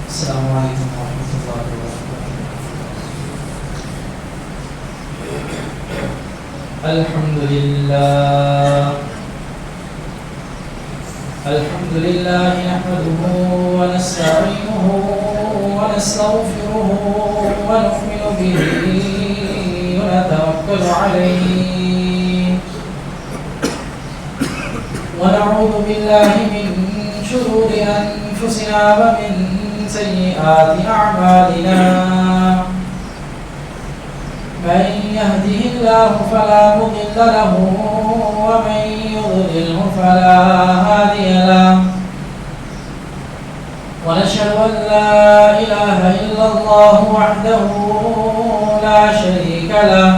السلام علیکم ورحمۃ اللہ وبرکاتہ۔ الحمد للہ نحمده ونستعینه ونستغفره ونؤمن به ونتوکل علیہ ونعوذ باللہ من شرور انفسنا ومن سيئات أعمالنا من يهده الله فلا مضل له ومن يضلله فلا هادي له ونشهد أن لا إله إلا الله وحده لا شريك له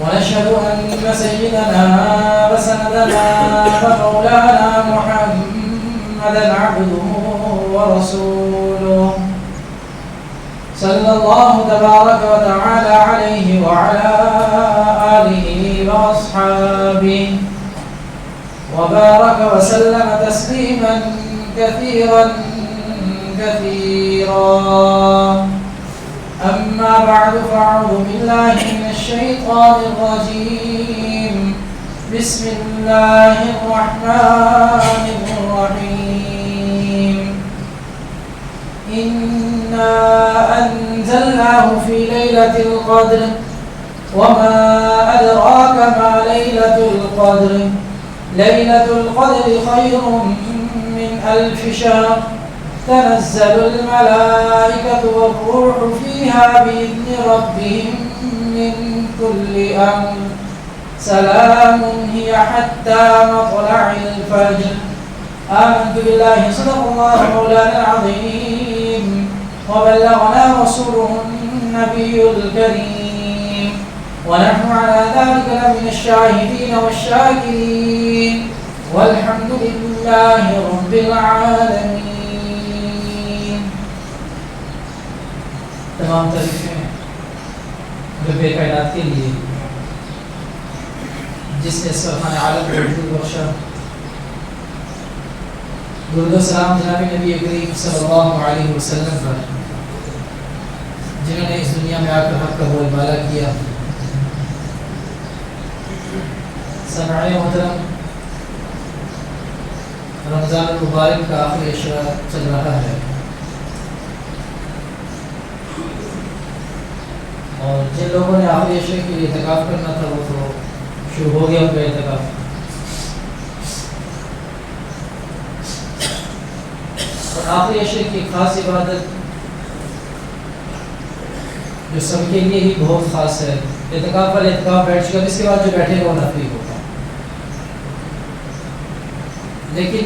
ونشهد أن سيدنا وسندنا ومولانا محمدا عبده ورسوله صلى الله تبارك وتعالى عليه وعلى آله وأصحابه وبارك وسلم تسليما كثيرا أما بعد فأعوذ بالله من الشيطان الرجيم بسم الله الرحمن الرحيم إنا أنزلناه في ليلة القدر وما أدراك ما ليلة القدر ليلة القدر خير من 1000 شهر تنزل الملائكة والروح فيها بإذن ربهم من كل أمر سلام هي حتى مطلع الفجر آمنت بالله صدق الله مولانا العظيم وبلغنا رسوله النبي الكريم ونحن على ذلك لمن الشاهدين والشاكرين والحمد لله رب العالمين۔ تمام تعریفیں رب کائنات کے لیے جس نے سبحان عالم کو وجود بخشا۔ درود و سلام جناب نبی کریم صلی اللہ علیہ وسلم پر جنہوں نے اس دنیا میں آ کر حق کا بول بالا کیا۔ سامعین محترم، رمضان المبارک کا آخری عشرہ چل رہا ہے اور جن لوگوں نے آخری عشرے کے لیے اعتکاف کرنا تھا وہ تو شروع ہو گیا ان کا اعتکاف۔ اور آخری عشرے کی خاص عبادت جو سب کے لیے ہی بہت خاص ہے، اعتکاف والے اعتکاف بیٹھ چکا، اس کے بعد جو بیٹھے گا وہ نفلی ہوگا۔ لیکن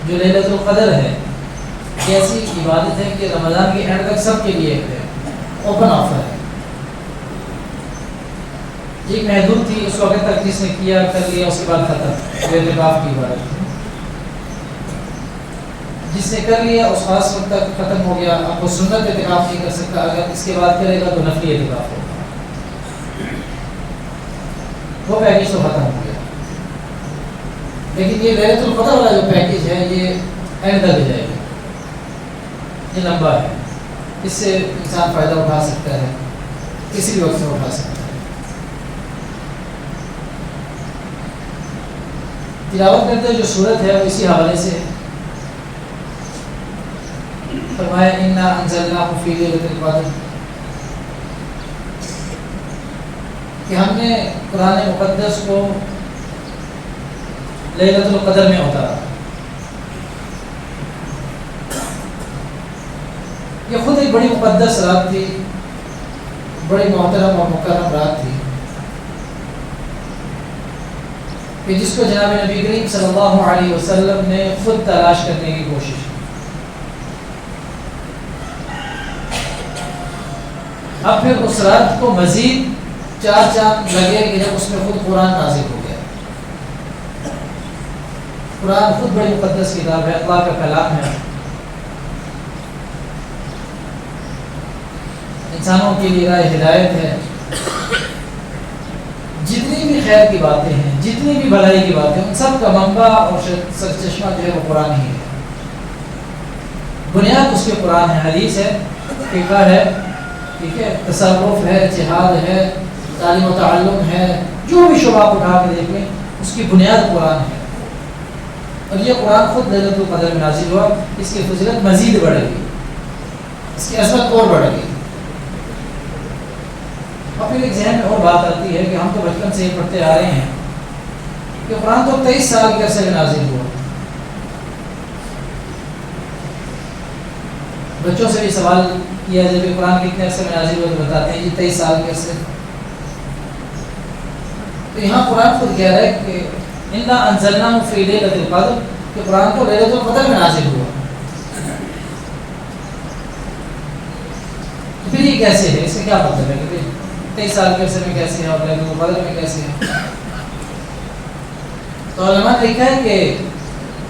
جو لیلۃ القدر ہے یہ ایسی عبادت ہے کہ رمضان کے اینڈ تک سب کے لیے ایک ہے، اوپن آفر ہے۔ ایک محدود تھی، اس وقت تک جس نے کیا کر لیا، اس کے بعد ختم وہ اعتکاف کی عبادت۔ جس نے کر لیا اس خاص وقت تک ختم ہو گیا، اب وہ سنت اعتکاف نہیں کر سکتا، اگر اس کے بعد کرے گا تو نفلی اعتکاف ہوگا، وہ پیکیج تو ختم ہو گیا۔ لیکن یہ لیلۃ القدر والا جو پیکیج ہے یہ اینڈ تک جائے گا، یہ لمبا ہے، اس سے انسان فائدہ اٹھا سکتا ہے، کسی بھی وقت میں اٹھا سکتا ہے۔ تلاوت کرتے جو صورت ہے وہ اسی حوالے سے فرمایا انا انزلناہ فی لیلۃ القدر، کہ ہم نے قرآن مقدس کو لیلۃ القدر میں اتارا۔ یہ خود ایک بڑی مقدس رات تھی، بڑی محترم اور مکرم رات تھی کہ جس کو جناب نبی کریم صلی اللہ علیہ وسلم نے خود تلاش کرنے کی کوشش کی۔ اب پھر اس رات کو مزید 4 چاند لگے کہ جب اس میں خود قرآن نازل ہو گیا۔ قرآن خود بڑی مقدس کتاب ہے، اللہ کا کلام ہے، انسانوں کے لیے راہ ہدایت ہے۔ جتنی بھی خیر کی باتیں ہیں، جتنی بھی بھلائی کی باتیں ہیں، ان سب کا منبع اور سرچشمہ جو ہے وہ قرآن ہی ہے۔ بنیاد اس کے قرآن ہے، حدیث ہے، فقہ ہے، ٹھیک ہے، تصرف ہے، جہاد ہے، تعلیم و تعلم ہے، جو بھی شعبہ آپ اٹھا کے دیکھیں اس کی بنیاد قرآن ہے۔ اور یہ قرآن خود لیلۃ القدر میں نازل ہوا، اس کی فضیلت مزید بڑھ گئی، اس کی عظمت اور بڑھ گئی۔ اور پھر ایک ذہن میں اور بات آتی ہے کہ ہم تو بچپن سے ہی پڑھتے آ رہے ہیں کہ قرآن تو 23 سال کے عرصے میں نازل ہوا۔ بچوں سے بھی سوال کیا جائے کہ قرآن کتنے عرصے میں نازل ہوا تو بتاتے ہیں جی 23 سال کے عرصے۔ تو یہاں قرآن خود کہہ رہا ہے کہ انا انزلناہ فی لیلۃ القدر، کہ قرآن تو لیلۃ القدر میں نازل ہوا۔ تو پھر یہ کیسے ہے، اس کا کیا مطلب ہے کہ 23 سال کے عرصے میں کیسے ہے اور لیلۃ القدر میں کیسے ہے؟ تو علماء نے لکھا ہے کہ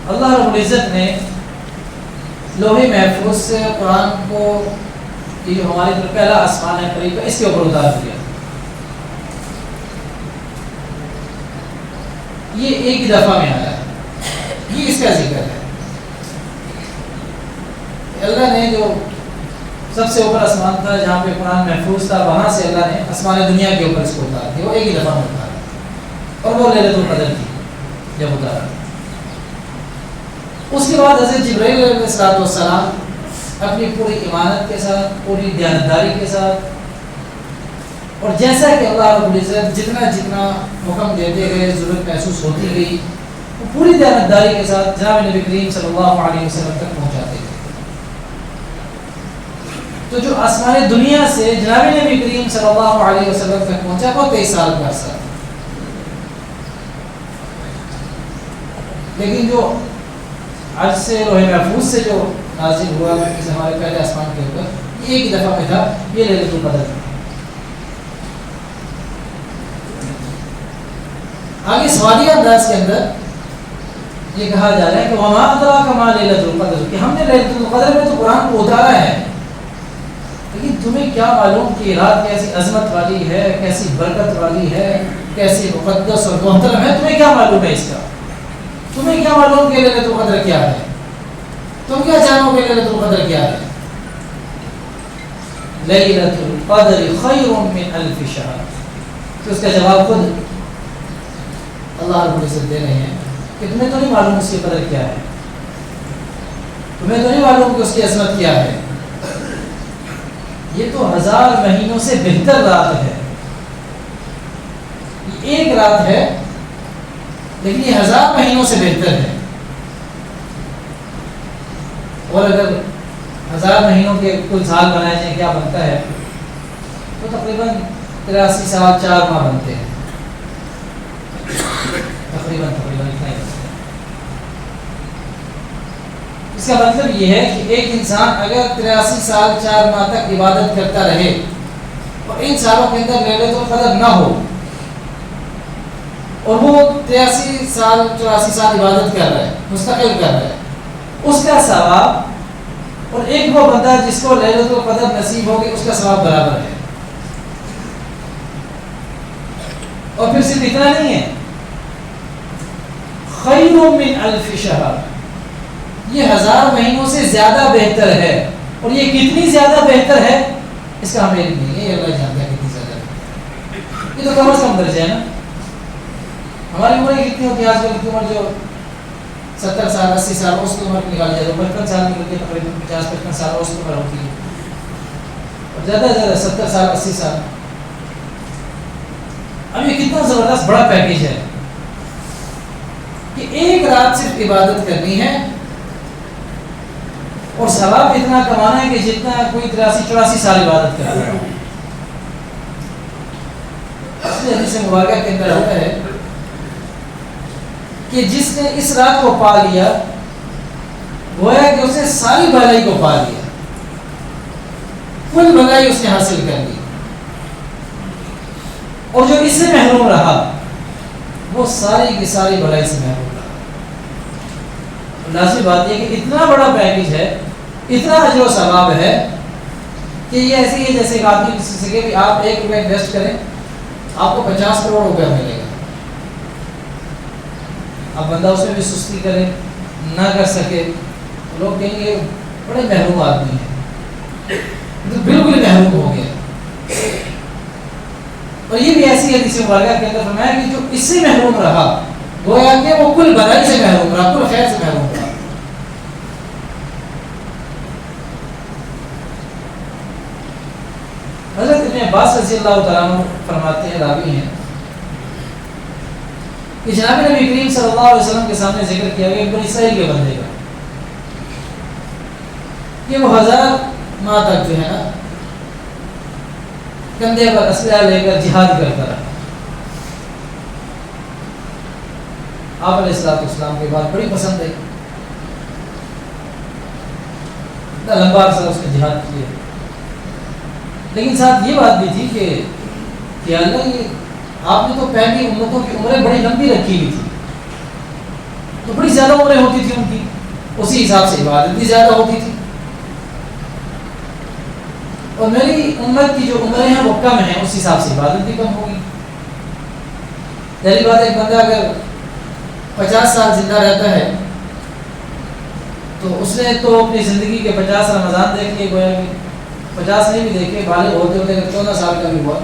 اللہ رب العزت نے لوح محفوظ سے قرآن کو، یہ جو ہماری طرف پہلا آسمان ہے قریب، اس کے اوپر اتار دیا۔ یہ ایک ہی دفعہ میں آیا ہے، یہ اس کا ذکر ہے۔ اللہ نے جو سب سے اوپر آسمان تھا جہاں پہ قرآن محفوظ تھا، وہاں سے اللہ نے آسمان دنیا کے اوپر اس کو اتار دیا، وہ ایک ہی دفعہ میں اتارا، اور وہ لیلۃ القدر تھی جب اتارا۔ اس کے بعد حضرت جبرائیل علیہ السلام اپنی پوری ایمانت کے ساتھ، پوری دیانتداری کے ساتھ، اور جیسا کہ اللہ رب العزت جتنا جتنا حکم دیتے گئے، ضرورت محسوس ہوتی گئی، وہ پوری دیانتداری کے ساتھ جناب نبی کریم صلی اللہ علیہ وسلم تک پہنچاتے گئے۔ تو جو آسمان دنیا سے جناب نبی کریم صلی اللہ علیہ وسلم تک پہنچا وہ 23 سال کا عرصہ تھا۔ لیکن جو عرض سے لوح محفوظ سے جو نازل ہوا ہمارے پہلے آسمان کے اوپر، یہ ایک ہی دفعہ میں تھا، یہ لیلۃ القدر تھا۔ آگے سوالیہ انداز کے اندر یہ کہا جا رہا ہے کہ وما ادراک ما لیلۃ القدر، کہ ہم نے لیلۃ القدر میں تو قرآن کو اتارا ہے، لیکن تمہیں کیا معلوم کہ یہ رات کیسی عظمت والی ہے، کیسی برکت والی ہے، کیسی مقدس اور محترم ہے، تمہیں کیا معلوم ہے اس کا؟ تمہیں کیا معلوم کہ لیلۃ القدر کیا ہے؟ تم کیا جانو کہ لیلۃ القدر کیا ہے؟ لیلۃ القدر خیر من الف شہر۔ تو اس کا جواب خود اللہ رب العزت دے رہے ہیں کہ تمہیں تو نہیں معلوم اس کی قدر کیا ہے، تمہیں تو نہیں معلوم کہ اس کی عظمت کیا ہے۔ یہ تو 1000 مہینوں سے بہتر رات ہے، یہ ایک رات ہے لیکن یہ 1000 مہینوں سے بہتر ہے۔ اور اگر 1000 مہینوں کے کل سال بنائے جائیں کیا بنتا ہے، تو تقریباً 83 سال 4 ماہ بنتے ہیں، تقریباً اتنا ہی بنتا ہے۔ اس کا مطلب یہ ہے کہ ایک انسان اگر 83 سال 4 ماہ تک عبادت کرتا رہے اور ان سالوں کے اندر لیلۃ القدر نہ ہو، اور وہ 83 سال 84 سال عبادت کر رہا ہے، مستقل کر رہا ہے، اس کا ثواب اور ایک وہ بندہ جس کو لیلۃ القدر نصیب ہوگی اس کا ثواب برابر ہے۔ اور پھر صرف اتنا نہیں ہے، خیر من الف شہر، یہ 1000 مہینوں سے زیادہ بہتر ہے۔ اور یہ کتنی زیادہ بہتر ہے اس کا ہمیں علم نہیں ہے، یہ اللہ جانتا ہے کتنی زیادہ بہتر۔ یہ تو کم از کم درجہ ہے نا۔ ہماری عمر کتنی ہوتی ہے آج کل کی عمر، جو 70 سال 80 سال اس کی عمر نکالی جائے تو 55 سال نکلتی ہے، تقریباً 50-55 سال اس کی عمر ہوتی ہے، اور زیادہ سے زیادہ 70 سال 80 سال۔ اب یہ کتنا زبردست بڑا پیکیج ہے کہ ایک رات صرف عبادت کرنی ہے اور ثواب اتنا کمانا ہے کہ جتنا کوئی 83-84 سال عبادت کرتا ہے۔ حدیث مبارکہ کے اندر ہوتا ہے کہ جس نے اس رات کو پا لیا گویا کہ اس نے ساری بھلائی کو پا لیا، کل بھلائی اس نے حاصل کر لی، اور جو اس سے محروم رہا وہ ساری کی ساری بھلائی سے محروم رہا۔ لازمی بات یہ کہ اتنا بڑا پیکیج ہے، اتنا اجر و ثواب ہے کہ یہ ایسے ہی جیسے ایک آدمی کسی سے کہ آپ 1 روپے انویسٹ کریں آپ کو 50 کروڑ روپیہ ملے گا۔ اب بندہ اس میں بھی سستی کرے، نہ کر سکے، لوگ کہیں گے بڑے محروم آدمی ہیں، بالکل محروم ہو گیا. اور یہ بھی ایسی حدیث مبارکہ کے اندر فرمایا کہ جو اس سے محروم رہا گویا کہ وہ کل بھلائی سے محروم رہا، کل خیر سے محروم رہا. حضرت ابن عباس رضی اللہ تعالیٰ عنہ فرماتے ہیں، راوی ہیں، کہ جناب نبی کریم صلی اللہ علیہ وسلم کے سامنے ذکر کیا گیا بنی اسرائیل کے بندے کا کہ وہ 1000 ماہ تک جو ہے نا کندھے پر اسلحہ لے کر جہاد کرتا رہا. آپ علیہ السلام کے بعد بڑی پسند ہے، اتنا لمبا عرصہ اس نے جہاد کیا، لیکن ساتھ یہ بات بھی تھی کہ اللہ یہ آپ نے تو پہلی امتوں کی عمریں بڑی لمبی رکھی ہوئی تھی، تو بڑی زیادہ عمریں ہوتی تھی ان کی، اسی حساب سے عبادت بھی زیادہ ہوتی تھی، اور میری امت کی جو عمریں ہیں وہ کم ہیں، اس حساب سے عبادت بھی کم ہوگی. پہلی بات ایک بندہ اگر 50 سال زندہ رہتا ہے تو اس نے تو اپنی زندگی کے 50 رمضان دیکھ لیے، گویا کہ 50 نہیں بھی دیکھے، بالغ ہوتے ہوتے اگر 14 سال کا بھی ہوا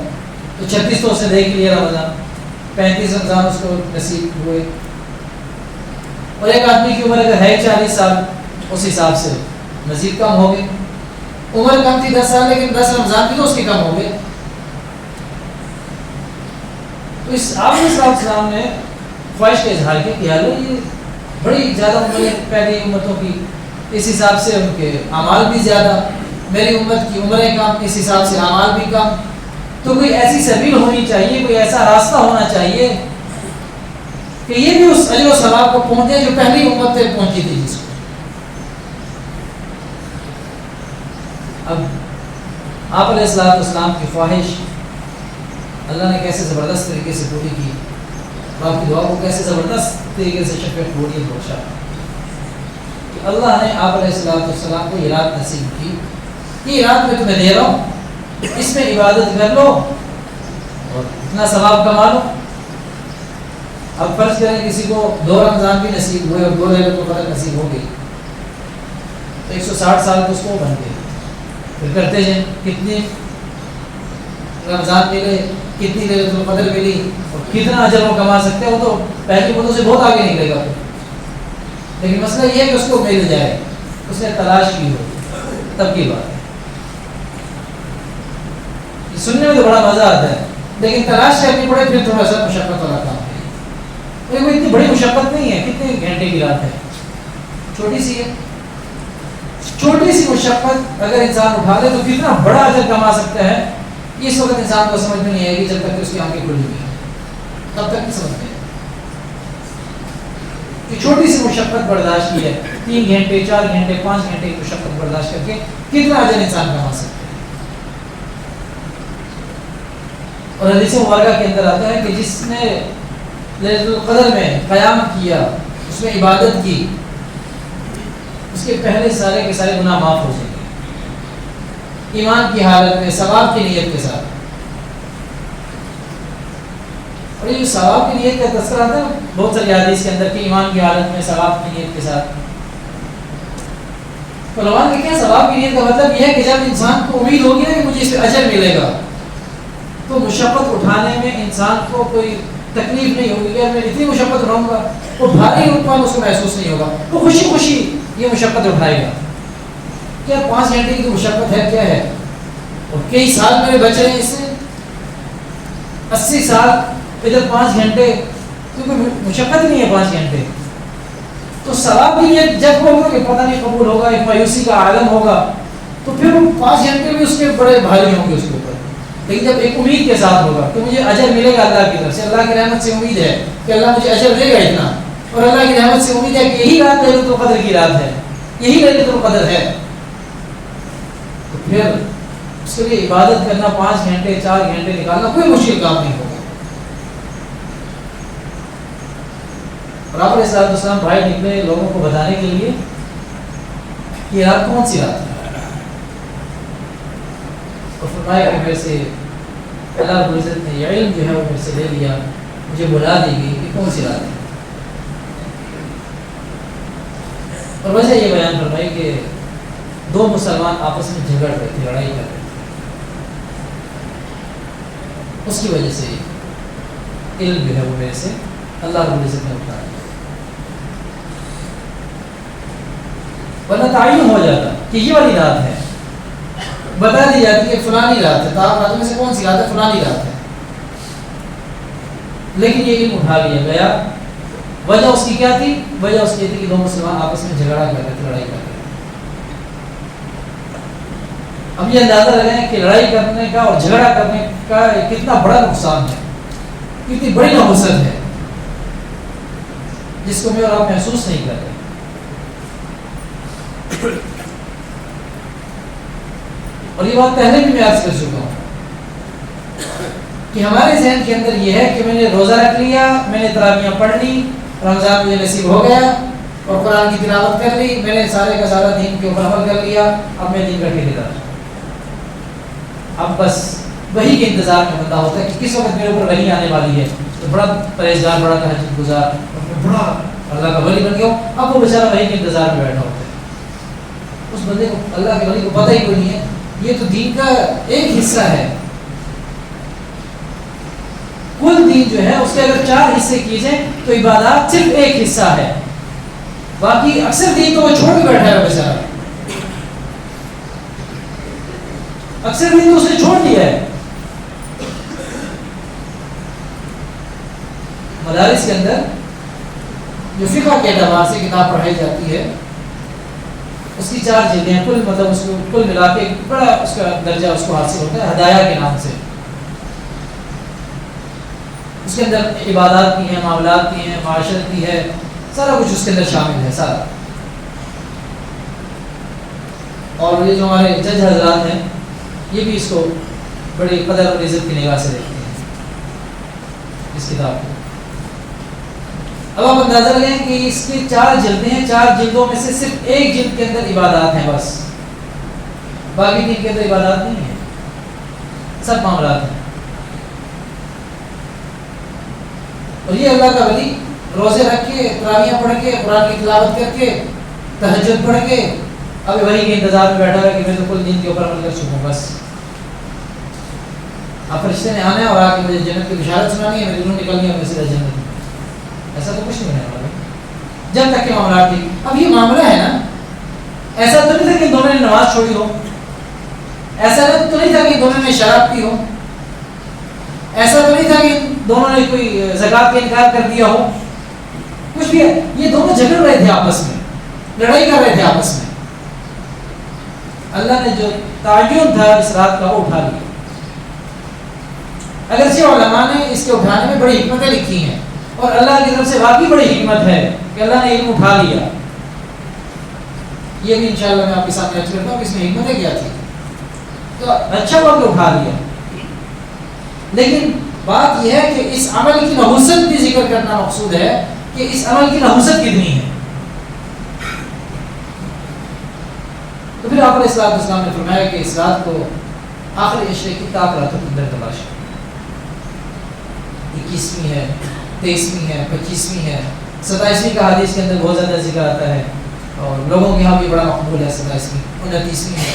تو 36 تو اس نے دیکھ لیے رمضان، 35 رمضان اس کو نصیب ہوئے. اور ایک آدمی کی عمر اگر ہے 40 سال اس حساب سے نصیب کم ہو گئے. عمر کم تھی 10 سال لیکن 10 رمضان بھی تو اس کے کم ہو گئے. تو اس آپ السلام نے خواہش کا اظہار کیا کہ حالو یہ بڑی زیادہ عمریں پہلی امتوں کی، اس حساب سے ان کے اعمال بھی زیادہ، میری امت کی عمریں کم، اس حساب سے اعمال بھی کم، تو کوئی ایسی سبیل ہونی چاہیے، کوئی ایسا راستہ ہونا چاہیے کہ یہ بھی اس اجر و ثواب کو پہنچے جو پہلی امت تک پہنچی تھی جس کو. اب آپ علیہ السلام کی خواہش اللہ نے کیسے زبردست طریقے سے پوری کی، آپ کی دعا کو کیسے زبردست طریقے سے شفیع پوری بخشا کہ اللہ نے آپ علیہ السلام کو یہ رات نصیب کی، یہ رات میں تمہیں دے رہا ہوں، اس میں عبادت کر لو اور اتنا ثواب کما لو. اب فرض کریں کسی کو 2 رمضان بھی نصیب ہوئے اور 2 لیلۃ القدر نصیب ہو گئی تو 160 سال تو اس کو بن گئے. پھر کرتے جائیں کتنی رمضان ملے، کتنی لیلۃ القدر ملی اور کتنا اجر وہ کما سکتے ہیں، وہ تو پہلی باتوں سے بہت آگے نکلے گا. لیکن مسئلہ یہ ہے کہ اس کو مل جائے، اس نے تلاش کی ہو، تب کی بات ہے. سننے میں تو بڑا مزہ آتا ہے لیکن تلاش کرنی پڑے پھر تھوڑا سا مشقت والا کام ہے. کوئی اتنی بڑی مشقت نہیں ہے، کتنے گھنٹے کی رات ہے، چھوٹی سی ہے. چھوٹی سی مشقت اگر انسان اٹھا لے تو کتنا بڑا اجر کما سکتا ہے، اس وقت انسان کو سمجھ میں نہیں آئے گی جب تک کہ اس کی آنکھیں کھلی ہوئی ہیں، تب تک نہیں سمجھ میں کہ چھوٹی سی مشقت برداشت کی ہے، 3 گھنٹے 4 گھنٹے 5 گھنٹے کی مشقت برداشت کر کے کتنا اجر انسان کما سکتا ہے. اور حدیث مبارکہ کے اندر آتا ہے کہ جس نے لیلۃ القدر میں قیام کیا، اس میں عبادت کی، اس کے پہلے سارے کے سارے گناہ معاف ہو جائیں گے، ایمان کی حالت میں ثواب کی نیت کے ساتھ. اور یہ ثواب کی نیت کا تذکرہ آتا ہے بہت ساری حدیث کے اندر کہ ایمان کی حالت میں ثواب کی نیت کے ساتھ. علماء نے کیا ثواب کی نیت کا مطلب یہ ہے کہ جب انسان کو امید ہوگی نا کہ مجھے اس پہ اجر ملے گا تو مشقت اٹھانے میں انسان کو کوئی تکلیف نہیں ہوگی کہ میں اتنی مشقت اٹھاؤں گا، وہ بھاری رقم اس کو محسوس نہیں ہوگا، وہ خوشی خوشی یہ مشقت اٹھائے گا. کیا 5 گھنٹے کی تو مشقت ہے، کیا ہے، اور کئی سال میرے بچ رہے ہیں اس سے 80 سال ادھر 5 گھنٹے، کیونکہ مشقت نہیں ہے 5 گھنٹے. تو ثواب بھی یہ جب ہوگا کہ پتہ نہیں قبول ہوگا، ایک مایوسی کا عالم ہوگا، تو پھر وہ 5 گھنٹے بھی اس کے بڑے بھاری ہوں گے اس کے اوپر. لیکن جب ایک امید کے ساتھ ہوگا کہ مجھے اجر ملے گا اللہ کی طرف سے، اللہ کی رحمت سے امید ہے کہ اللہ مجھے اجر دے گا اتنا، اور اللہ کی رحمت سے امید ہے کہ یہی رات لیلۃ القدر کی رات ہے، یہی لیلۃ القدر ہے، تو پھر اس کے لیے عبادت کرنا 5 گھنٹے 4 گھنٹے نکالنا کوئی مشکل کام نہیں ہوگا. اور آپ علیہ السلام باہر نکلے لوگوں کو بتانے کے لیے کہ یہ رات کون سی رات ہے، اور فرمایا کہ میرے سے اللہ رب العزت نے یہ علم جو ہے وہ میرے سے لے لیا، مجھے بلا دی گئی کہ کون سی رات ہے. اور وجہ یہ بیان فرمائی کہ دو مسلمان آپس میں جھگڑ رہے تھے، لڑائی کر رہے تھے، اس کی وجہ سے علم جو ہے وہ میرے سے اللہ رب العزت نے اتارا، ورنہ تعین ہو جاتا کہ یہ والی رات ہے، بتا دی جاتی ہے فلانی رات ہے، تاپ راتوں میں سے کون سی رات ہے؟ فلانی رات ہے، لیکن یہ علم اٹھا لیا گیا۔ وجہ اس کی کیا تھی؟ وجہ اس کی تھی کہ دو مسلمان آپس میں جھگڑا کر رہے تھے، لڑائی کر رہے تھے۔ اب یہ اندازہ لگائیں کہ لڑائی کرنے کا اور جھگڑا کرنے کا کتنا بڑا نقصان ہے، کتنی بڑی نحوست ہے جس کو میں اور آپ محسوس نہیں کر رہے۔ اور یہ بات پہلے بھی میں عرض کر چکا ہوں کہ ہمارے ذہن کے اندر یہ ہے کہ میں نے روزہ رکھ لیا، میں نے تراویحیں پڑھ لی، رمضان مجھے نصیب ہو گیا اور قرآن کی تلاوت کر لی، میں نے سارے کا سارا دین کے اوپر عمل کر لیا، اب میں دین کا ٹھیکیدار۔ اب بس وہی کے انتظار میں بندہ ہوتا ہے کہ کس وقت میرے اوپر وحی آنے والی ہے، تو بڑا پرہیزگار، بڑا تہجد گزار، بڑا اللہ کا ولی بن گیا ہو، اب وہ بیچارہ وحی کے انتظار میں بیٹھا ہوتا ہے۔ اس بندے کو، اللہ کے ولی کو پتہ ہی کوئی نہیں ہے یہ تو دین کا ایک حصہ ہے۔ کل دین جو ہے اس کے اگر 4 حصے کیے جائیں تو عبادات صرف ایک حصہ ہے، باقی اکثر دین تو وہ چھوڑ کے بیٹھا ہے بیچارہ، اکثر دین تو اس نے چھوڑ دیا ہے۔ مدارس کے اندر جو فقہ کے اعتبار سے کتاب پڑھائی جاتی ہے اس کی 4 جلدیں ہیں، کل مطلب اس کو کل ملا کے بڑا اس کا درجہ اس کو حاصل ہوتا ہے ہدایہ کے نام سے۔ اس کے اندر عبادات کی ہیں، معاملات کی ہیں، معاشرت کی ہے، سارا کچھ اس کے اندر شامل ہے سارا۔ اور یہ جو ہمارے جج حضرات ہیں یہ بھی اس کو بڑی قدر اور عزت کی نگاہ سے دیکھتے ہیں اس کتاب کو۔ اب آپ اندازہ لگائیں کہ اس کی 4 جلدیں ہیں، 4 جلدوں میں سے صرف ایک جلد کے اندر عبادات ہیں بس، باقی 3 کے اندر عبادات نہیں ہیں، سب معاملات ہیں۔ اور یہ اللہ کا ولی روزے رکھ کے، تراویحیں پڑھ کے، قرآن کی تلاوت کر کے، تہجد پڑھ کے اب وہی کے انتظار میں بیٹھا ہے کہ میں تو کل دین کے اوپر عمل کر چکا ہوں بس۔ اب فرشتے نے آنا ہے اور آ کے مجھے جنت کی بشارت سنانی ہے، میری روح نکلنی ہے، میں سیدھا جنت میں۔ ایسا تو کچھ نہیں ہونے والا جب تک کہ معاملات تھی۔ اب یہ معاملہ ہے نا، ایسا تو نہیں تھا کہ دونوں نے نماز چھوڑی ہو، ایسا تو نہیں تھا کہ دونوں نے شراب پی ہو، ایسا تو نہیں تھا کہ دونوں نے کوئی زکات کا انکار کر دیا ہو، کچھ بھی ہے۔ یہ دونوں جھگڑ رہے تھے آپس میں، لڑائی کر رہے تھے آپس میں۔ اللہ نے جو تعین تھا اس رات کا وہ اٹھا لیا۔ اگرچہ علماء نے اس کے اٹھانے میں بڑی حکمتیں لکھی ہیں اور اللہ کی طرف سے واقعی بڑی حکمت ہے کہ اللہ نے علم اٹھا لیا، یہ بھی انشاءاللہ میں آپ کے سامنے عرض کرتا ہوں کہ اس میں حکمتیں کیا تھی۔ تو اچھا وقت اٹھا لیا، لیکن بات یہ ہے کہ اس عمل کی نحوست بھی ذکر کرنا مقصود ہے کہ اس عمل کی نحوست کتنی ہے۔ تو پھر آپ علیہ السلام نے فرمایا کہ اس رات کو آخری عشرے کی طاق راتوں کے اندر تلاش ہے، 21ویں ہے، 23ویں ہے، 25ویں ہے، 27ویں کا حدیث کے اندر بہت زیادہ ذکر آتا ہے اور لوگوں کے یہاں بھی بڑا مقبول ہے 27ویں، 29ویں ہے۔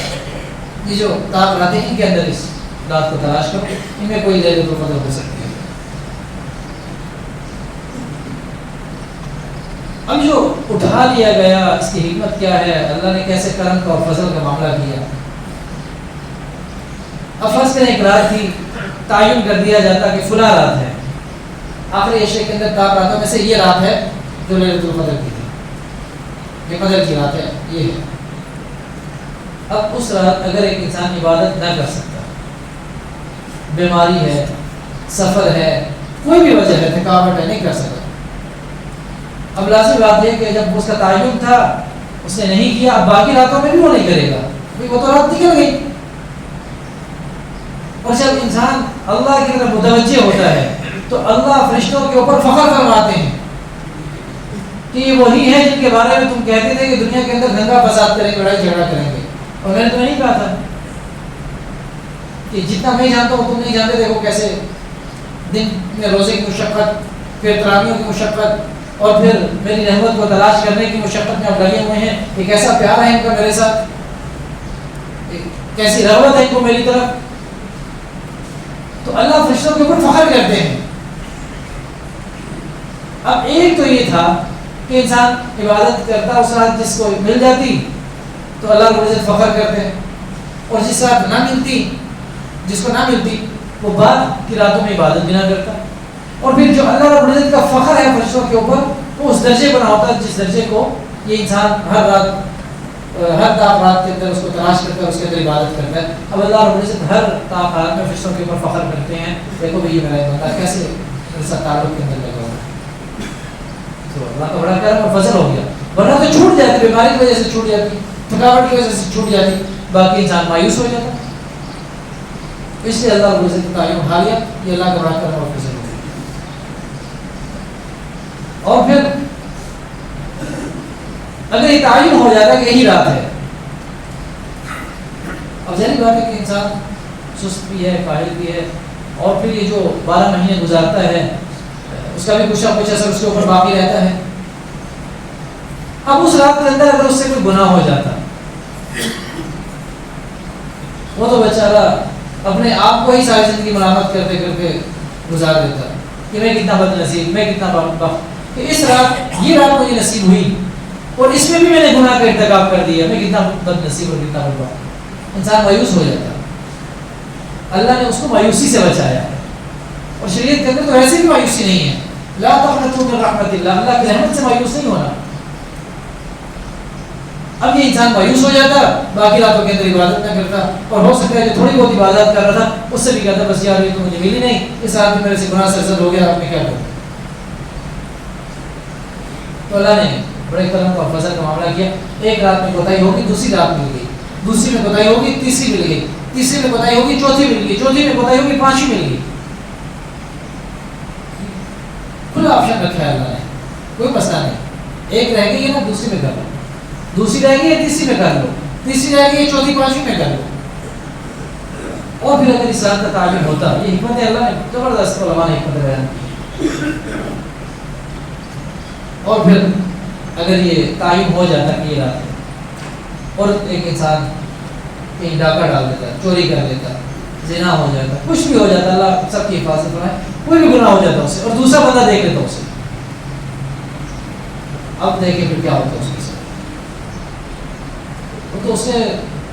یہ جو طاق راتیں ان کے اندر اس رات کو تلاش کرو، ان میں کوئی لیلۃ القدر ہو سکتی ہے۔ اب جو اٹھا لیا گیا اس کی حکمت کیا ہے، اللہ نے کیسے کرم کا اور فضل کا معاملہ کیا۔ اب فرض کریں ایک رات تھی، تعین کر دیا جاتا کہ فلاں رات ہے، آخری عشرے کے اندر طاق راتوں میں سے یہ رات ہے جو لیلۃ القدر کی تھی، یہ قدر کی رات ہے، یہ ہے۔ اب اس رات اگر ایک انسان عبادت نہ کر سکتا، بیماری ہے، سفر ہے، کوئی بھی وجہ ہے، تھکاوٹ ہے، نہیں کر سکتا، اب لازم بات یہ کہ جب اس کا تعین تھا اس نے نہیں کیا، اب باقی راتوں میں بھی وہ نہیں کرے گا، وہ تو رات نکل گئی۔ اور جب انسان اللہ کی طرف متوجہ ہوتا ہے تو اللہ فرشتوں کے اوپر فخر فرماتے ہیں کہ یہ وہی ہے جن کے بارے میں تم کہتے تھے کہ دنیا کے اندر دنگا فساد کریں گے، لڑائی جھگڑا کریں گے، اور میں نے تو نہیں کہا تھا کہ جتنا میں جانتا ہوں تم نہیں جانتے۔ دیکھو کیسے دن میں روزے کی مشقت، پھر تراویحوں کی مشقت، اور پھر میری رحمت کو تلاش کرنے کی مشقت میں اب لگے ہوئے ہیں، ایک ایسا پیار ہے ان کا میرے ساتھ کیسی رغبت ہے ان کو میری طرف. تو اللہ فرشتوں کے اوپر فخر کرتے ہیں. اب ایک تو یہ تھا کہ انسان عبادت کرتا اس رات جس کو مل جاتی تو اللہ رب العزت فخر کرتے ہیں, اور جس رات نہ ملتی, جس کو نہ ملتی, وہ بعد کی راتوں میں عبادت بھی نہ کرتا. اور پھر جو اللہ رب العزت کا فخر ہے فرشتوں کے اوپر, وہ اس درجے پر ہوتا ہے جس درجے کو یہ انسان ہر رات ہر تاپ رات کے اندر اس کو تلاش کرتا ہے, اس کے اندر عبادت کرتا ہے. اب اللہ رب العزت ہر تاپ رات میں فرشتوں کے اوپر فخر کرتے ہیں, دیکھو بھائی یہ میرا بندہ کیسے میرے ساتھ تعلق کے اندر لگا ہوا ہے. تو اللہ کا بڑا کرم اور فضل ہو گیا, ورنہ تو چھوٹ جاتی, بیماری کی وجہ سے چھوٹ جاتی, تھکاوٹ کی وجہ سے چھوٹ جاتی, باقی انسان مایوس ہو جاتا. اس لیے اللہ رب العزت کا تعین اٹھا لیا, یہ اللہ کا بڑا کرم اور فضل ہو گیا. اور پھر اگر یہ تعین ہو جاتا ہے کہ یہی رات ہے, اب ظاہر بات ہے کہ انسان سست بھی ہے, کاہل بھی ہے, اور پھر یہ جو 12 مہینے گزارتا ہے اس کا بھی کچھ نہ کچھ اثر اس کے اوپر باقی رہتا ہے. اب اس رات کے اندر اگر اس سے کوئی گناہ ہو جاتا, وہ تو بیچارہ اپنے آپ کو ہی ساری زندگی ملامت کرتے کرتے گزار دیتا کہ میں کتنا بد نصیب, میں کتنا بدبخت کہ اس رات یہ رات مجھے نصیب ہوئی اور اس میں بھی میں نے گناہ کا ارتکاب کر دیا, میں کتنا بد نصیب اور کتنا بدبخت. انسان مایوس ہو جاتا. اللہ نے اس کو مایوسی سے بچایا, اور شریعت کے اندر تو ایسی بھی مایوسی نہیں ہے. لا تقنطوا من رحمت اللہ, اللہ کی رحمت سے مایوس نہیں ہونا. اب یہ انسان مایوس ہو جاتا, باقی راتوں کے اندر عبادت نہ کرتا, اور ہو سکتا ہے کہ تھوڑی بہت عبادت کر رہا تھا اس سے بھی کہتا بس یار یہ تو مجھے ملی نہیں, اس رات میں میرے سے گناہ سرزد ہو گیا, اب میں کیا کروں. تو اللہ نے بڑے کرم اور فضل کا معاملہ کیا. ایک رات میں کوتاہی ہوگی, دوسری رات مل گئی, دوسری میں کوتاہی ہوگی, تیسری مل گئی, تیسری میں کوتاہی ہوگی, چوتھی مل گئی, چوتھی میں کوتاہی ہوگی, پانچویں مل گئی. کھلا آپشن رکھا ہے اللہ نے, کوئی مسئلہ نہیں. ایک رہ گئی ہے نا, دوسری میں کر لو, دوسری رہ گئی ہے تیسری میں کر لو, تیسری رہ گئی ہے چوتھی پانچویں میں کر لو. اور پھر اگر اس رات کا تعین ہوتا, یہ حکمت ہے اللہ نے زبردست علماء نے حکمت بیان کی. اور پھر اگر یہ تعین ہو جاتا کہ یہ رات ہے, اور ایک انسان کہیں ڈاکہ ڈال دیتا, چوری کر لیتا, زنا ہو جاتا, کچھ بھی ہو جاتا, اللہ سب کی حفاظت فرمائے, کوئی بھی گناہ ہو جاتا اسے, اور دوسرا بندہ دیکھ لیتا اسے, اب دیکھیں پھر کیا ہوتا اس کے ساتھ. تو اس نے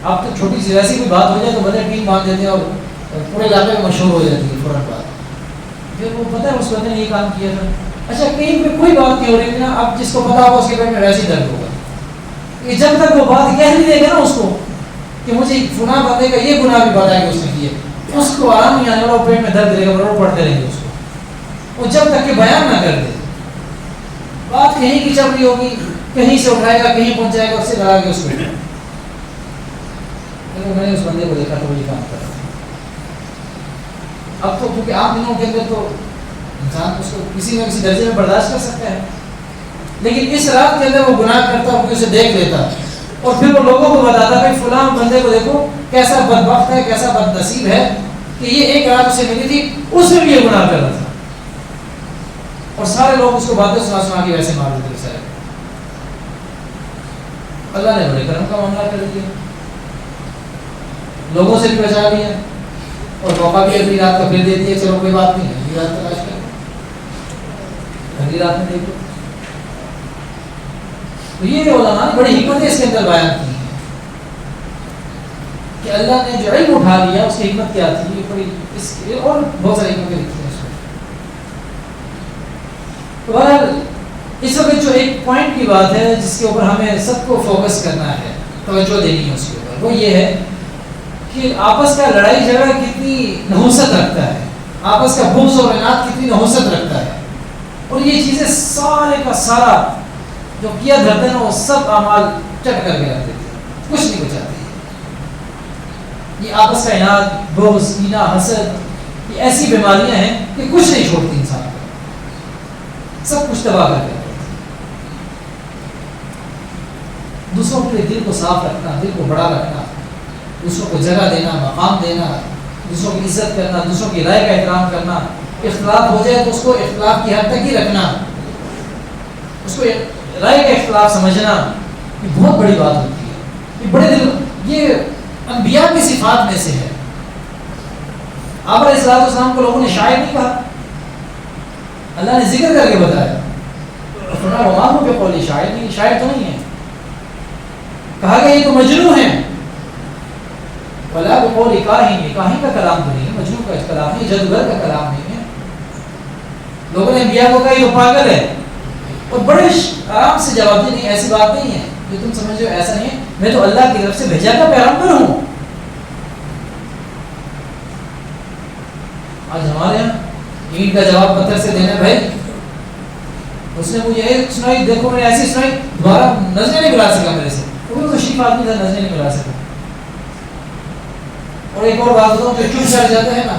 اب تو چھوٹی سی ویسی کوئی بات ہو جائے تو بندے ٹیم باندھ دیتے ہیں اور پورے علاقے میں مشہور ہو جاتی ہے فوراً بات. پھر وہ پتہ ہے اس بندے نے یہ کام کیا تھا, اچھا کہیں پہ کوئی بات نہیں ہو رہی تھی نا, اب جس کو پتا ہوگا اس کے پیٹ میں ویسے ہی درد ہوگا. کہ جب تک وہ بات کہہ نہیں دے گا نا اس کو کہ مجھے فلاں بندے کا یہ گناہ بھی پتا ہے کہ اس نے کیا, اس کو آرام نہیں آنے والا, پیٹ میں درد رہے گا, اور پڑھتے رہیں گے اس کو. وہ جب تک کہ بیان نہ کر دے, بات کہیں کی چل رہی ہوگی, کہیں سے اٹھائے گا, کہیں پہنچائے گا, اس سے لگا کے اس کو. میں نے اس بندے کو دیکھا تو وہ یہ کام کر رہا تھا. اب تو کیونکہ عام دنوں کے اندر تو انسان اس کو کسی نہ کسی درجے میں برداشت کر سکتا ہے, لیکن اس رات کے اندر وہ گناہ کرتا, وہ اسے دیکھ لیتا, اور پھر وہ لوگوں کو بتاتا کہ فلاں بندے کو دیکھو کیسا بدبخت ہے, کیسا بد نصیب ہے کہ یہ ایک رات اسے ملی تھی, اس میں بھی یہ گناہ کر رہا تھا. اور سارے لوگ اس کو باتیں سنا کے ویسے مار دیتے سارے. اللہ نے بڑے کرم کا معاملہ کر دیا, لوگوں سے بھی بچا لیا, اور موقع بھی اگلی رات کا پھر دے دیا, چلو کوئی بات نہیں ہے, اگلی رات تلاش کریں, اگلی رات میں دیکھو. تو یہ علماء نے بڑی حکمتیں اس کے اندر بیان کی ہیں کہ اللہ نے جو علم اٹھا لیا اس کی حکمت کیا تھی, یہ بڑی اس کے اور بہت ساری حکمتیں لکھی ہیں اس میں. تو بہرحال اس وقت جو ایک پوائنٹ کی بات ہے جس کے اوپر ہمیں سب کو فوکس کرنا ہے, توجہ دینی ہے اس کے اوپر, وہ یہ ہے کہ آپس کا لڑائی جھگڑا کتنی نحوست رکھتا ہے, آپس کا بغض اور عناد کتنی نحوست رکھتا ہے, اور یہ چیزیں سارے کا سارا جو کیا دھرتے ہیں وہ سب اعمال چٹ کر کے رکھ دیتے ہیں, کچھ نہیں بچاتے. یہ آپس کا عناد, بغض, کینہ, حسد, یہ ایسی بیماریاں ہیں کہ کچھ نہیں چھوڑتی انسان کو, سب کچھ تباہ کر کے. دوسروں کے دل کو صاف رکھنا, دل کو بڑا رکھنا, دوسروں کو جگہ دینا, مقام دینا, دوسروں کی عزت کرنا, دوسروں کی رائے کا احترام کرنا. اختلاف ہو جائے تو اس کو اختلاف کی حد تک ہی رکھنا, اس کو رائے کا اختلاف سمجھنا, یہ بہت بڑی بات ہوتی ہے. یہ بڑے دل, یہ انبیاء کی صفات میں سے ہے. آپ علیہ السلام کو لوگوں نے شاعر نہیں کہا, اللہ نے ذکر کر کے بتایا. وما هو بقول شاعر, نہیں شاعر تو نہیں ہے. کہا کہ یہ تو مجنون ہے. ولا بقول کاہن, کاہن کا کلام تو نہیں ہے, مجنون کا کلام نہیں, جادوگر کا کلام نہیں ہے. لوگوں نے انبیاء کو کہا یہ پاگل ہے, اور بڑے آرام سے جواب دیا نہیں ایسی بات نہیں ہے جو تم سمجھ رہے ہو, ایسا نہیں ہے, میں تو اللہ کی طرف سے بھیجا کا پیغمبر ہوں. آج ہمارے یہاں اینٹ کا جواب پتھر سے دینا, بھائی اس نے مجھے ایک سنائی, دیکھو میں نے ایسی سنائی, دوبارہ نظریں نہیں ملا سکا میرے سے, وہ بھی شریف آدمی تھا, نظریں نہیں ملا سکا. اور ایک اور بات بتاؤں کہ چپ چڑھ جاتا ہے نا,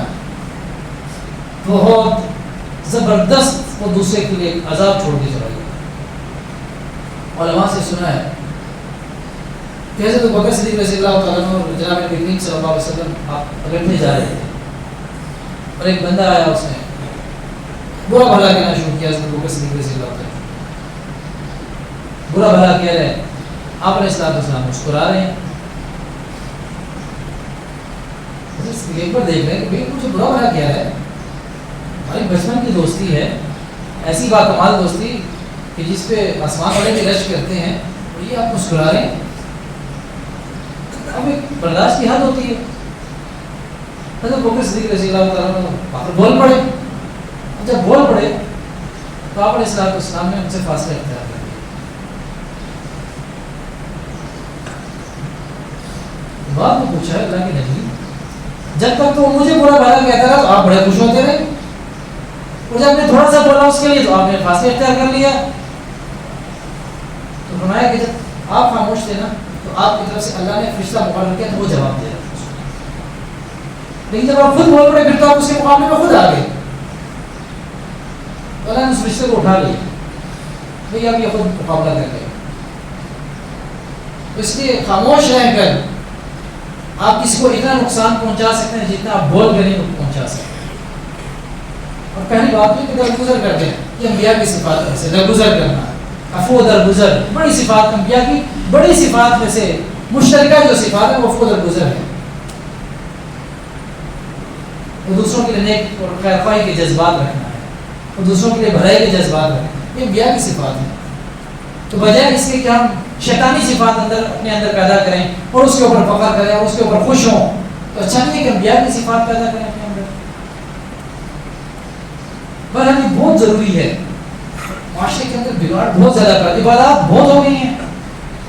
بہت زبردست وہ دوسرے کے لیے عذاب چھوڑ کے چلا گیا. علماء سے سنا ہے کیسے تو بکر صدیق رضی اللہ تعالیٰ عنہ اور جناب نبی کریم صلی اللہ علیہ وسلم آپ اگڑنے جا رہے تھے, اور ایک بندہ آیا, اس نے برا بھلا کہنا شروع کیا. حضرت بکر صدیق رضی اللہ تعالیٰ برا بھلا کہہ رہے ہیں, آپ علیہ السلام مسکرا رہے ہیں. ایک بار دیکھ رہے ہیں کہ مجھے برا بھلا کہہ رہا ہے, ہماری بچپن کی دوستی ہے, ایسی با کمال دوستی کہ جس پہ آسمان والے بھی رش کرتے ہیں, اور یہ آپ مسکرا رہے ہیں. اب ایک برداشت کی حد ہوتی ہے. حضرت بکر صدیق رضی اللہ تعالیٰ بول پڑے. جب بول پڑے تو آپ علیہ السلام نے ان سے فاصلہ اختیار کر دیا. بات میں پوچھا ہے اللہ کے نبی, جب تک تو مجھے برا بھلا کہتا رہا تو آپ بڑے خوش ہوتے رہے, اور جب میں تھوڑا سا بولا اس کے لیے تو آپ نے فاصلہ اختیار کر لیا. تو فرمایا کہ جب آپ خاموش تھے نا تو آپ کی طرف سے اللہ نے فرشتہ مقرر کیا تو وہ جواب دے رہا. لیکن جب آپ خود بول پڑے پھر تو آپ اس کے مقابلے میں خود آ گئے. اللہ نے اس رشتے کو اٹھا لیا, بھائی آپ یہ خود مقابلہ کر گئے. اس لیے خاموش رہ کر آپ کسی کو اتنا نقصان پہنچا سکتے ہیں جتنا آپ بول کر نہیں پہنچا سکتے. اور پہلی بات یہ کہ درگزر کرتے ہیں, یہ انبیاء کی صفات میں سے درگزر کرنا, عفو درگزر, بڑی صفات انبیاء کی بڑی صفات میں سے مشترکہ جو صفات ہے وہ عفو درگزر ہے. وہ دوسروں کے لیے نیک اور خیر خواہی کے جذبات رکھنا ہے, اور دوسروں کے لیے بھلائی کے جذبات رکھنا ہے, یہ انبیاء کی صفات ہیں. تو بجائے اس کے کہ ہم شیطانی صفات اپنے اندر پیدا کریں اور اس کے اوپر فخر کریں اور اس کے اوپر خوش ہوں, تو اچھا نہیں ہے کہ انبیاء کی صفات پیدا کریں اپنے اندر. بہرحال یہ بہت ضروری ہے. معاشرے کے اندر بگاڑ بہت زیادہ پیدا, عبادات بہت ہو گئی ہیں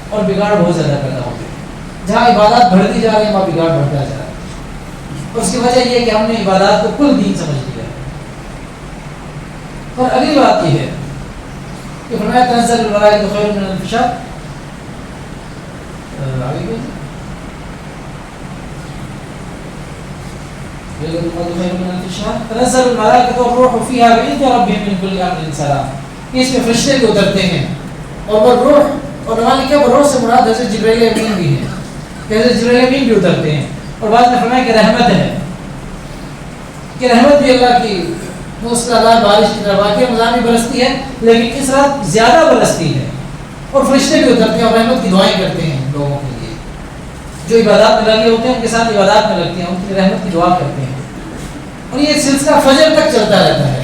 اور بگاڑ بہت زیادہ پیدا ہو گئی. جہاں عبادات بڑھتی جا رہی ہیں وہاں بگاڑ بڑھتا جا رہا ہے. اور اس کی وجہ یہ ہے کہ ہم نے عبادات کو کل دین سمجھ لیا ہے. اور اگلی بات یہ ہے کہ فرمایا تنزل الملائکۃ خیر من الف شہر, آگے گئے تنزل الملائکۃ والروح فیہا بإذن ربہم من کل امر سلام. اس میں فرشتے بھی اترتے ہیں اور وہ روح, اور نماز کیا وہ روح سے مراد حضرت جبرائیل امین بھی ہے, کہ حضرت جبرائیل امین بھی اترتے ہیں. اور بعد میں فرمایا کہ رحمت ہے, کہ رحمت بھی اللہ کی موسلادھار بارش کی طرح واقعی مزاحمی برستی ہے, لیکن اس رات زیادہ برستی ہے. اور فرشتے بھی اترتے ہیں اور رحمت کی دعائیں کرتے ہیں لوگوں کے لیے جو عبادات میں لگے ہوتے ہیں, ان کے ساتھ عبادات میں لگتے ہیں, ان کی رحمت کی دعا کرتے ہیں. اور یہ سلسلہ فجر تک چلتا رہتا ہے,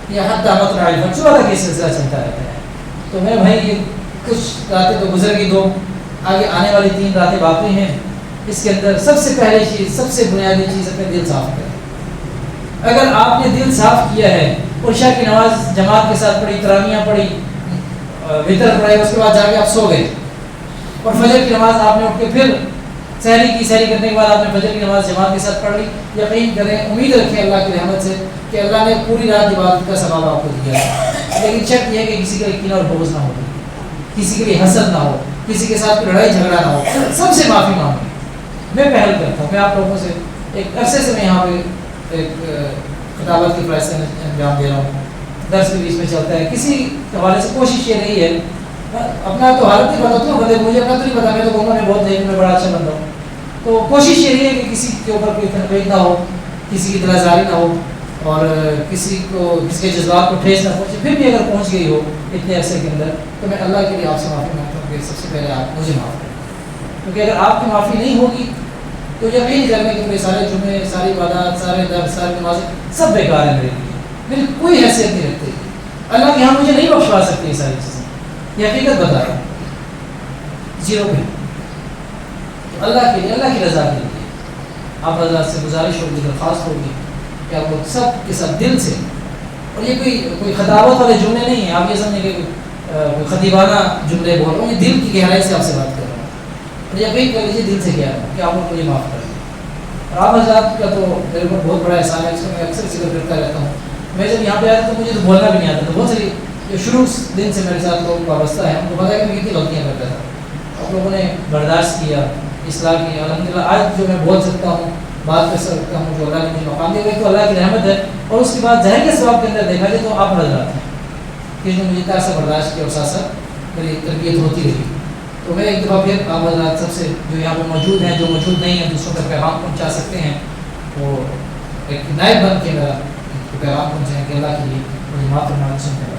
یہ حتی مطلع الفجر صبح تک یہ سلسلہ چلتا رہتا ہے. تو میرے بھائی یہ کچھ راتیں تو گزر گئی, 2 آگے آنے والی 3 راتیں باقی ہیں. اس کے اندر سب سے پہلی چیز, سب سے بنیادی چیز اپنے دل صاف کریں. اگر آپ نے دل صاف کیا ہے, عشاء کی نماز جماعت کے ساتھ پڑھی, تراویحیں پڑھی, وتر پڑھے, اس کے بعد جا کے آپ سو گئے, اور فجر کی نماز آپ نے اٹھ کے پھر سحری کرنے کے بعد آپ نے فجر کی نماز جماعت کے ساتھ پڑھ لی, یقین کریں, امید رکھیں اللہ کی رحمت سے کہ اللہ نے پوری رات عبادت کا ثواب آپ کو دیا ہے. لیکن شرط یہ ہے کہ کسی کا کینہ اور بغض نہ ہو, کسی کے لیے حسد نہ ہو, کسی کے ساتھ لڑائی جھگڑا نہ ہو, سب سے معافی مانگیں. میں پہل کرتا ہوں, میں آپ لوگوں سے ایک عرصے سے میں یہاں پہ ایک خطابت کی پرائس انجام دے رہا ہوں, درس بھی بیچ میں چلتا ہے. کسی حوالے سے کوشش یہ رہی ہے, اپنا تو حالت نہیں بتاتا ہوں, مجھے اپنا تو نہیں پتا, میں تو کہوں گا میں بہت دیکھ میں بڑا اچھا بندہ ہوں. تو کوشش یہ رہی ہے کہ کسی کے اوپر کوئی تنقید نہ ہو, کسی کی طرح جاری نہ ہو, اور کسی کے جذبات کو ٹھیس نہ پہنچے. پھر بھی اگر پہنچ گئی ہو اتنے عرصے کے اندر, تو میں اللہ کے لیے آپ سے معافی مانگتا ہوں کہ سب سے پہلے آپ مجھے معاف کریں. کیونکہ اگر آپ کی معافی نہیں ہوگی تو یقین کرنے کہ میرے سارے جمعے، ساری عبادات، سارے درد، ساری نمازیں سب بیکار ہیں میرے لیے، میری کوئی حیثیت نہیں رکھتے. اللہ کے یہاں مجھے نہیں بخشوا سکتی یہ ساری چیزیں، یہ حقیقت بتا رہا ہوں، زیرو پہ. تو اللہ کے لیے، اللہ کی رضا کے لیے آپ حضرات سے گزارش ہوگی، درخواست ہوگی کہ آپ لوگ سب کے ساتھ دل سے، اور یہ کوئی خطابت والے جملے نہیں ہیں، آپ یہ سمجھیں کہ کوئی خطیبانہ جملے بول رہا ہوں، یہ دل کی گہرائی سے آپ سے بات کر رہا ہوں، اور یقین کر لیجیے دل سے کہہ رہا ہوں کہ آپ لوگ مجھے معاف کر دیں. اور آپ حضرات کا تو میرے اوپر بہت بڑا احسان ہے، اس کو میں اکثر ذکر کرتا رہتا ہوں. میں جب یہاں پہ آیا تو مجھے تو بولنا بھی نہیں آتا تھا. بہت ساری جو شروع دن سے میرے ساتھ لوگ وابستہ ہیں ان کو پتا ہے کہ میں کتنی غلطیاں کرتا تھا. آپ لوگوں نے برداشت کیا، اصلاح کی. الحمدللہ آج جو میں بول سکتا ہوں، بات کر سکتا ہوں، جو اللہ نے مجھے مقام دیا وہ تو اللہ کی رحمت ہے. اور اس کے بعد ظاہر کے ثواب کے اندر دیکھا جائے تو آپ حضرات ہیں کہ جو مجھے اتنا سا برداشت کیا اور ساتھ ساتھ میری تربیت ہوتی رہی. تو میں ایک دفعہ پھر آپ حضرات سب سے جو یہاں پہ موجود ہیں، جو موجود نہیں ہیں، دوسروں تک پیغام پہنچا سکتے ہیں، وہ ایک نائب بن کے میرا پیغام پہنچائیں کہ اللہ کے لیے مجھے معاف فرمائیں.